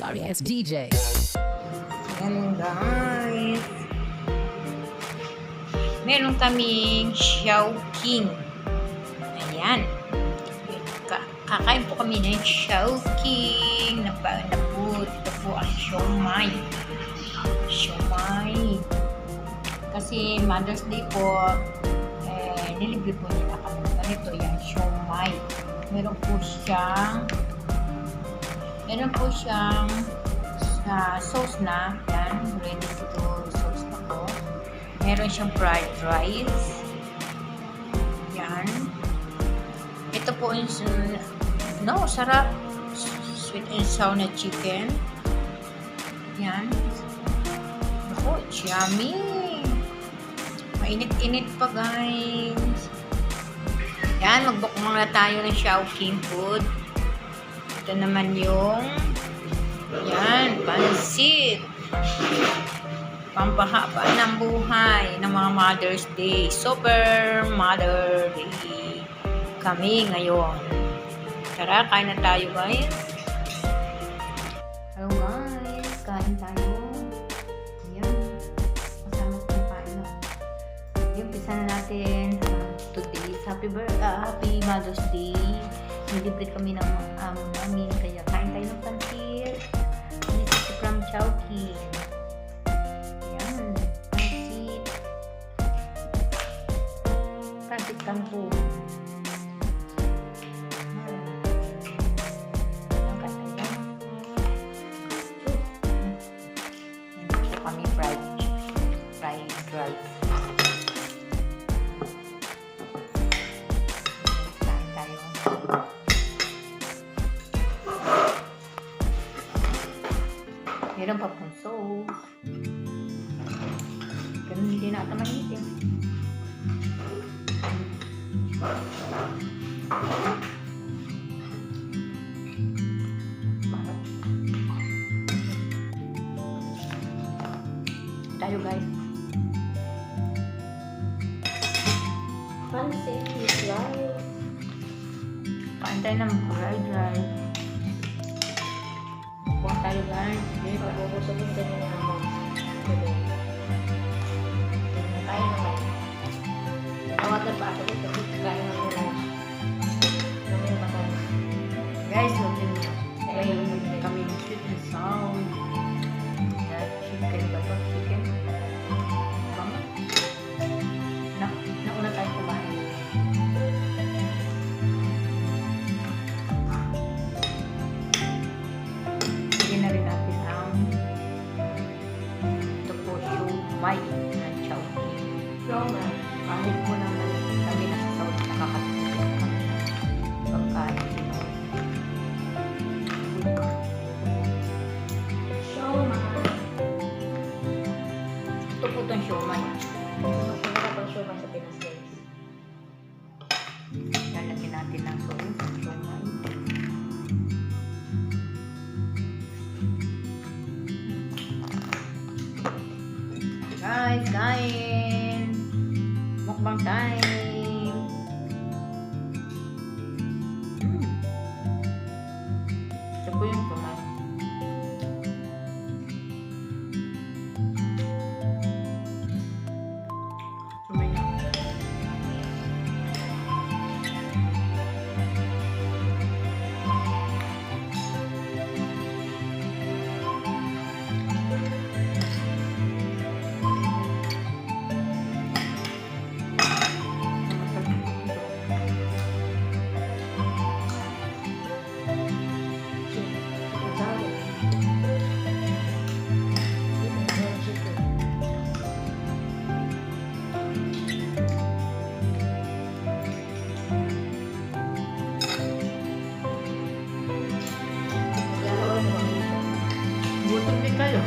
Sorry ass DJ. Yan guys. Meron kaming Chowking. Ayan. Kakain po kami ng Chowking. Napagod. Ito po ang siomay. Siomay. Kasi Mother's Day po, nilibre po nila kami. Ganito yan, siomay. Meron po siyang sauce na. Yan, ready to sauce na po. Meron siyang fried rice. Yan. Ito po is, sarap. Sweet and sour na chicken. Yan. Ako, yummy. Mainit-init pa, guys. Yan, magbukmang na tayo ng Chowking food. Ito naman yung pansit. Pampahaba ng buhay ng mga Mother's Day. Super Mother Day kami ngayon. Tara, kain na tayo, guys. Hello, guys. Kain tayo. Ayan. Masama ko yung kain na. Umpisa na natin. Today's Happy Mother's Day. Nilibre kami ng amo namin. Kaya kain tayo ng pansit. This is from Chowking. Ayan. Pansit. Pansit kampo. Ito kami fried rice. Meron pa pong sauce. Ganun hindi na ata mainit eh. Tayo, guys. Pansit with rice. Kain tayo ng fried rice. Buwan tayo, guys. Pabubusogin din yung amo. Kain naman. Nawagan pa ako dito. Kain ng ulan. Namin makan. Guys, looking kami sweet and sour. Chicken ba ito? Chicken? Nauna tayo kumain. Sige na rin natin ang ito po siomay ng Chowking. Kahit po naman kami nasa Saudi, nakakatulog kami ng pagkain. Ito po itong siomay. Mas masarap ang siomay sa Pinas, guys. Lalagyan natin ng sauce, siomay. Guys, kain! Mukbang time! Ito po yung siomay. Siomay na. Gutom din kayo.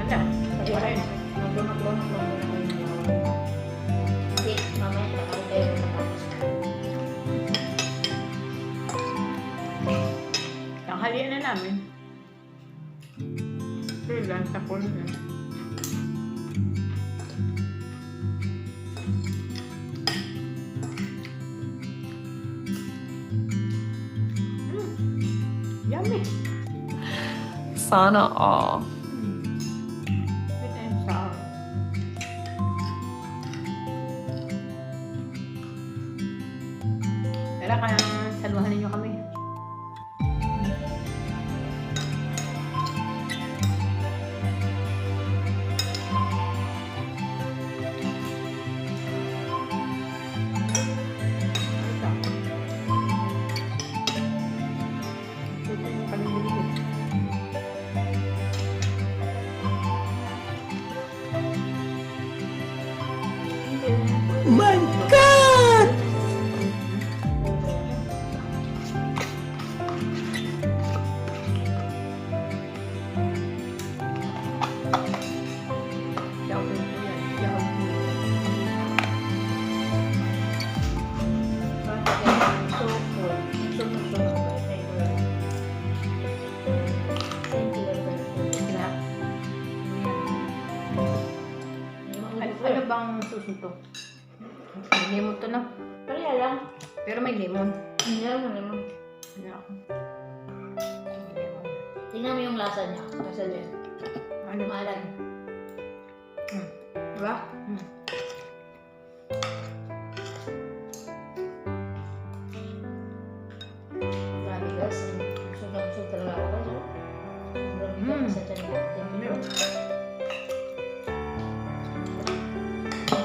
Ala, kain. Maglumak-lumak lang mo naman yung Hindi, mamaya nakain kayo sa Pinas. Tanghalian na namin. Kailan sa pool na. Sorry. Sana all. Sweet and sour. Kaya kaya saluhan ninyo kami. My God! Chowking po yan. Chowking. So full. So my favorite. Thank you, Sarap. Ano bang susi to? May lemon to na. Kaya lang. Pero may lemon. Hindi naman. Ano ako? May lemon. Tingnan mo yung lasa niya. Lasa niya. Ano? Maalan. Diba? Grabe guys. Busog talaga ako guys. Sobrang bigat sa tiyan ko. Thank you.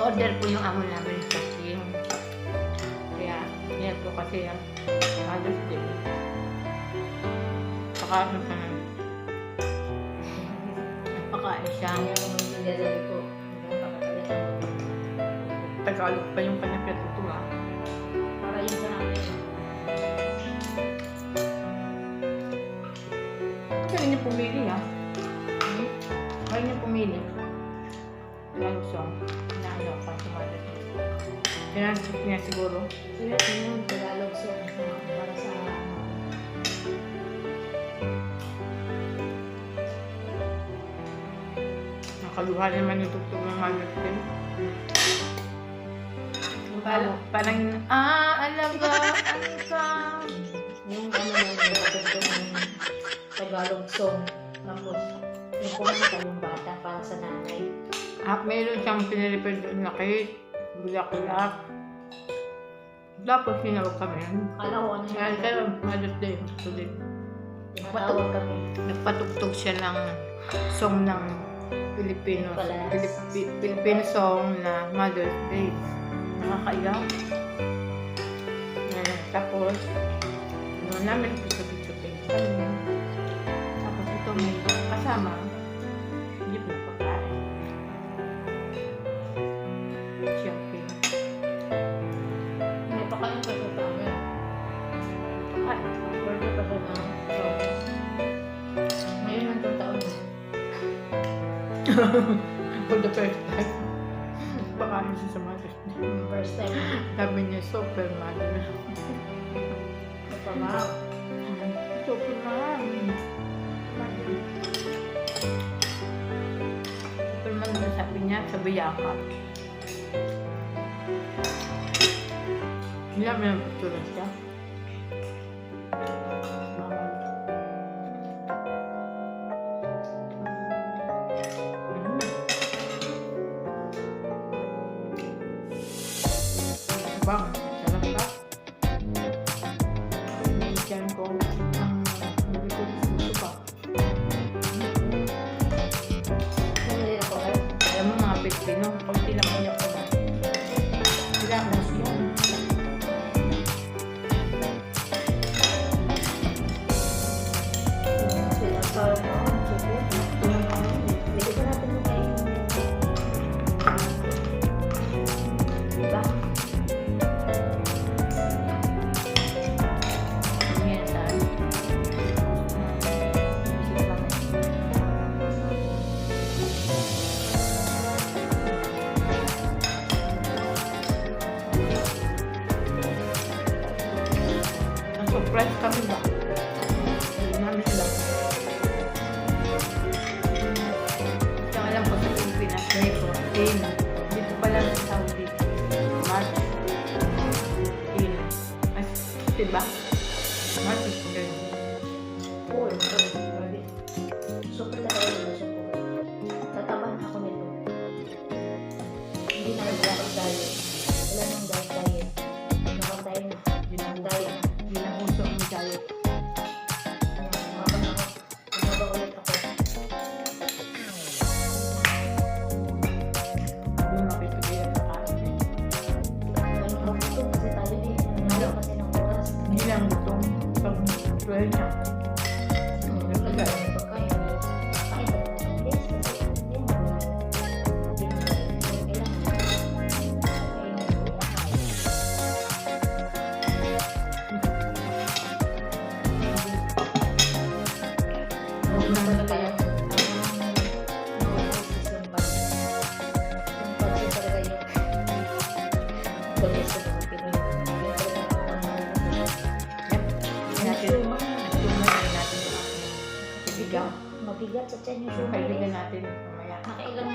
Order po yung amo namin sa Chowking. Kaya, yan po kasi yung halos din. Saka, napakain siya. Kaya kung magsigasabi ko, napakatalit ako. Tagalog pa yung kanyang pinatutuwa. Para yun sa namin. Kaya niya pumili ha. Kaya niya pumili. Langsong. Na ano, pang tumalas. Pinansip niya siguro. Sila yung Tagalog song para sa Nakaluha naman yung tugtog ng Mother's Day. Parang alagaan ka. yung ano na yung patugtog ng Tagalog song. Tapos yung kumanta yung bata para sa nanay. Meron siyang pinilipan doon na cake. Bulak-bulak. Tapos sinawag kami. Kala ko ano Kaya yun. pero Mother's Day. Tuloy. Tinatawag kami. Nagpatugtog siya ng song ng Pilipino. Palas. Filipino song na Mother's Day. Nakakaiyak. Tapos, namin pito-pito kanya. Tapos ito may kasama. Hindi po pagkain. Chowking. May pakain pa sa amin. Pagkain. Birthday pa siya ng August. Ngayon ang taon na. For the first time. Pagkain siya sa Mother's Day. First time. Sabi niya, super mother. Napamahal. Super mom. Super mom na sabi niya, sabi yakap. Hindi namin ang pagtulog siya. Bang, sarap ba? Pinigyan ko ang nilito gusto pa. Hindi ako ay. Alam mo mga Pilipino, konti lang uyak ko na. Sila mas yun. Well na. Mabigat sa tiyan yung siomay. Kaibigan natin mamaya. Nakailang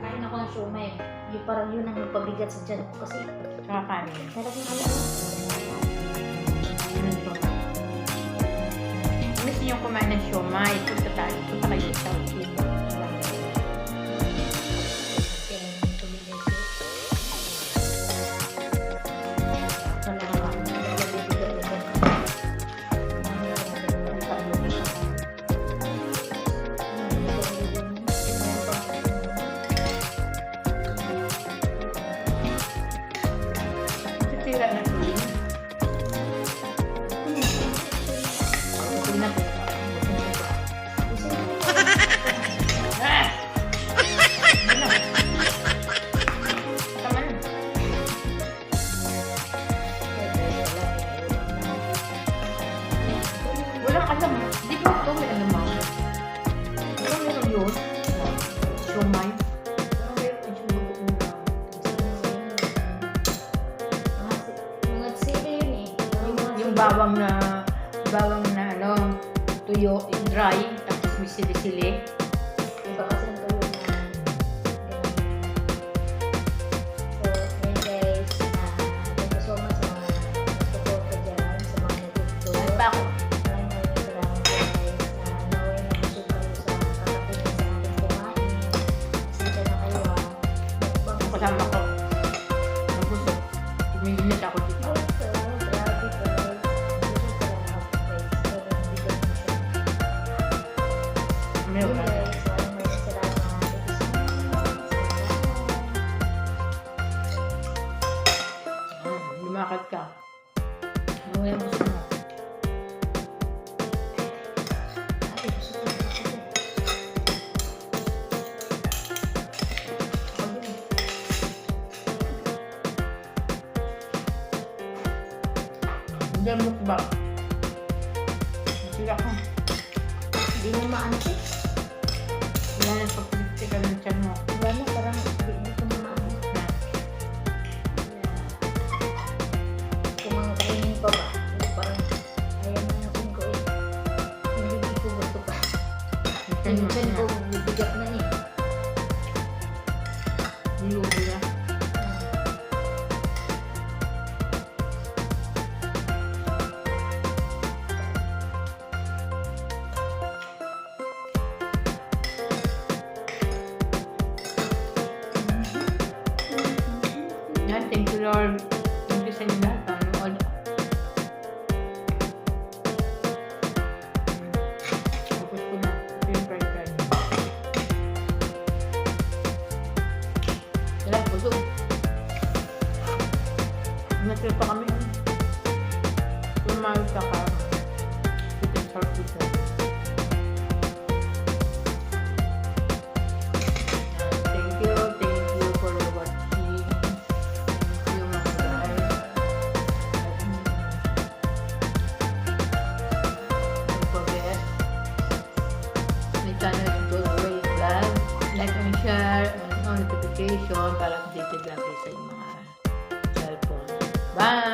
kain ako ng siomay. Yung parang yun ang nagpabigat sa tiyan ko kasi Saka kanin. talagang Kung gusto niyo kumain ng siomay, punta tayo. Punta kayo sa Chowking. Tira na tuloy. Tuloy na po. Ah! Ano? Tama na. Walang alam. Di ba ito may alam ako? Ano meron yun? Siomay. Yung bawang na ano, tuyo, dry, tapos may sili-sili. Iba kasi ang tuyo na ganun. So, ayun guys, thank you so much sa mga support ko dyan, sa mga nag-tuto. Ano pa ako? Maraming salamat guys, naway na busog kayo sa kakatingin sa ating kumain. Sige na kayo Ang kasama ko. Nabusog. Umiinit ako dito. Grabe ko. Busog ka lang ako guys. Sobrang bigat mo siya. Meron na. Guys, maraming salamat. Thank you so much. Lumakad ka. Ano yung gusto mo? Ay, busog ka lang ako. Hindi mo ba? Sila ko. Hindi mo maano eh. Wala na pagpipiti ka ng tiyan mo. Wala na, parang hindi ko na maano. Kung mga kainin pa ba? Parang ayaw na natin ko eh. Hindi ko gusto pa. Yung chan ko, bibigat na eh. Nilubi na. Yan, thank you Lord. Thank you sa inyo lahat. Panood. Tapos ko na. Ito yung fried rice. Wala, busog. Natil pa kami. Tumayos ka ka. Ito yung short pizza. Thank you for watching. Thank you mga guys. Don't forget, my channel is always vlog. Like and share and on notification para updated lang kayo sa inyong mga cellphone. Bye!